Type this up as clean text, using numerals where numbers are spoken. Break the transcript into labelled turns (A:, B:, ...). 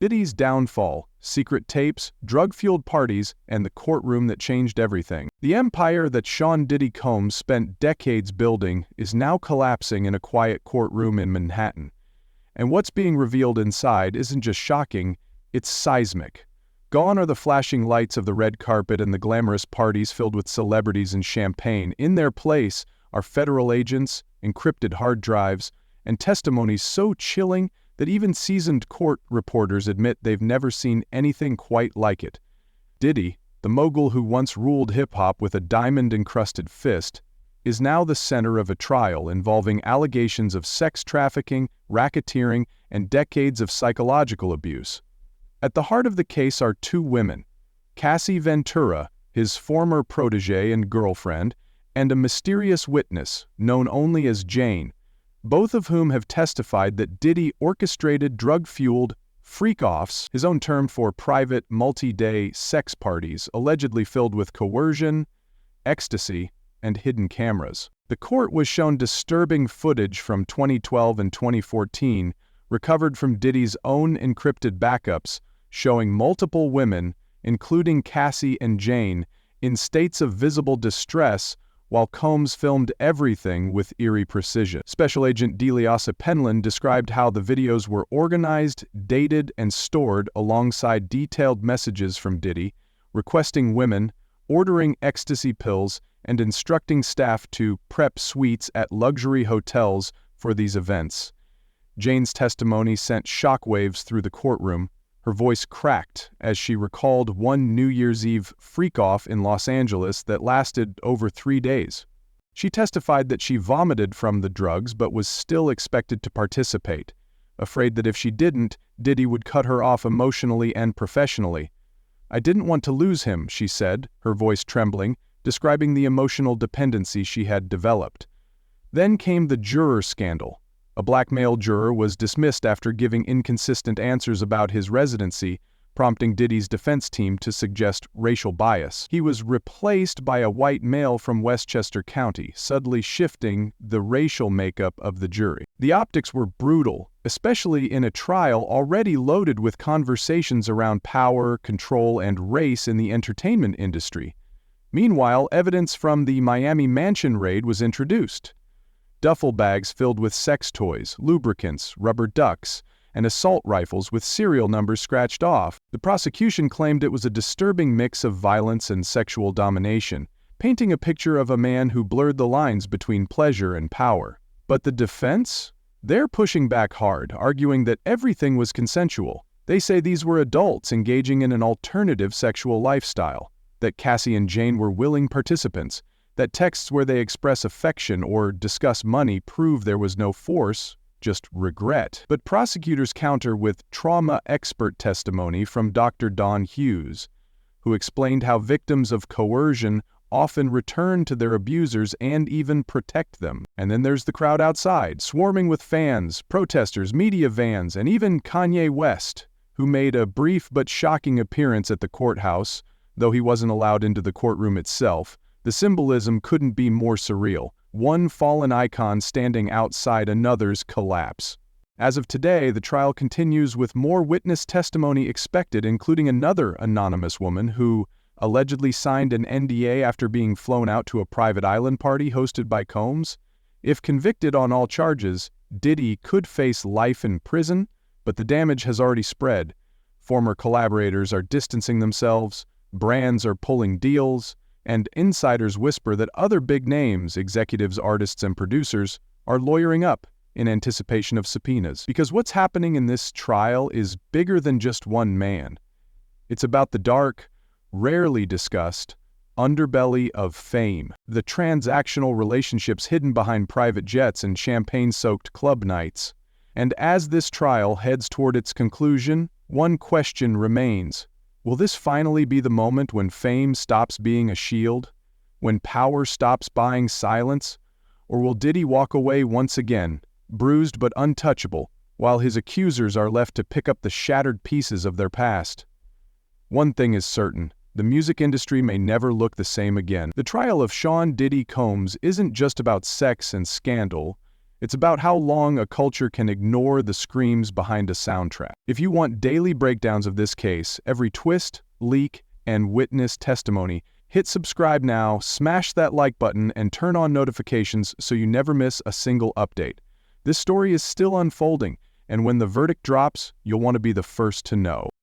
A: Diddy's downfall, secret tapes, drug-fueled parties, and the courtroom that changed everything. The empire that Sean Diddy Combs spent decades building is now collapsing in a quiet courtroom in Manhattan. And what's being revealed inside isn't just shocking, it's seismic. Gone are the flashing lights of the red carpet and the glamorous parties filled with celebrities and champagne. In their place are federal agents, encrypted hard drives, and testimonies so chilling that even seasoned court reporters admit they've never seen anything quite like it. Diddy, the mogul who once ruled hip-hop with a diamond-encrusted fist, is now the center of a trial involving allegations of sex trafficking, racketeering, and decades of psychological abuse. At the heart of the case are two women, Cassie Ventura, his former protege and girlfriend, and a mysterious witness known only as Jane, both of whom have testified that Diddy orchestrated drug-fueled freak-offs, his own term for private, multi-day sex parties, allegedly filled with coercion, ecstasy, and hidden cameras. The court was shown disturbing footage from 2012 and 2014, recovered from Diddy's own encrypted backups, showing multiple women, including Cassie and Jane, in states of visible distress, while Combs filmed everything with eerie precision. Special Agent Deliasa Penland described how the videos were organized, dated, and stored alongside detailed messages from Diddy, requesting women, ordering ecstasy pills, and instructing staff to prep suites at luxury hotels for these events. Jane's testimony sent shockwaves through the courtroom. Her voice cracked as she recalled one New Year's Eve freak-off in Los Angeles that lasted over 3 days. She testified that she vomited from the drugs but was still expected to participate, afraid that if she didn't, Diddy would cut her off emotionally and professionally. "I didn't want to lose him," she said, her voice trembling, describing the emotional dependency she had developed. Then came the juror scandal. A black male juror was dismissed after giving inconsistent answers about his residency, prompting Diddy's defense team to suggest racial bias. He was replaced by a white male from Westchester County, subtly shifting the racial makeup of the jury. The optics were brutal, especially in a trial already loaded with conversations around power, control, and race in the entertainment industry. Meanwhile, evidence from the Miami mansion raid was introduced. Duffel bags filled with sex toys, lubricants, rubber ducks, and assault rifles with serial numbers scratched off. The prosecution claimed it was a disturbing mix of violence and sexual domination, painting a picture of a man who blurred the lines between pleasure and power. But the defense? They're pushing back hard, arguing that everything was consensual. They say these were adults engaging in an alternative sexual lifestyle, that Cassie and Jane were willing participants, that texts where they express affection or discuss money prove there was no force, just regret. But prosecutors counter with trauma expert testimony from Dr. Don Hughes, who explained how victims of coercion often return to their abusers and even protect them. And then there's the crowd outside, swarming with fans, protesters, media vans, and even Kanye West, who made a brief but shocking appearance at the courthouse, though he wasn't allowed into the courtroom itself. The symbolism couldn't be more surreal, one fallen icon standing outside another's collapse. As of today, the trial continues with more witness testimony expected, including another anonymous woman who allegedly signed an NDA after being flown out to a private island party hosted by Combs. If convicted on all charges, Diddy could face life in prison, but the damage has already spread. Former collaborators are distancing themselves, brands are pulling deals, and insiders whisper that other big names, executives, artists, and producers, are lawyering up in anticipation of subpoenas. Because what's happening in this trial is bigger than just one man. It's about the dark, rarely discussed, underbelly of fame, the transactional relationships hidden behind private jets and champagne-soaked club nights. And as this trial heads toward its conclusion, one question remains. Will this finally be the moment when fame stops being a shield? When power stops buying silence? Or will Diddy walk away once again, bruised but untouchable, while his accusers are left to pick up the shattered pieces of their past? One thing is certain, the music industry may never look the same again. The trial of Sean Diddy Combs isn't just about sex and scandal, It's about how long a culture can ignore the screams behind a soundtrack. If you want daily breakdowns of this case, every twist, leak, and witness testimony, hit subscribe now, smash that like button, and turn on notifications so you never miss a single update. This story is still unfolding, and when the verdict drops, you'll want to be the first to know.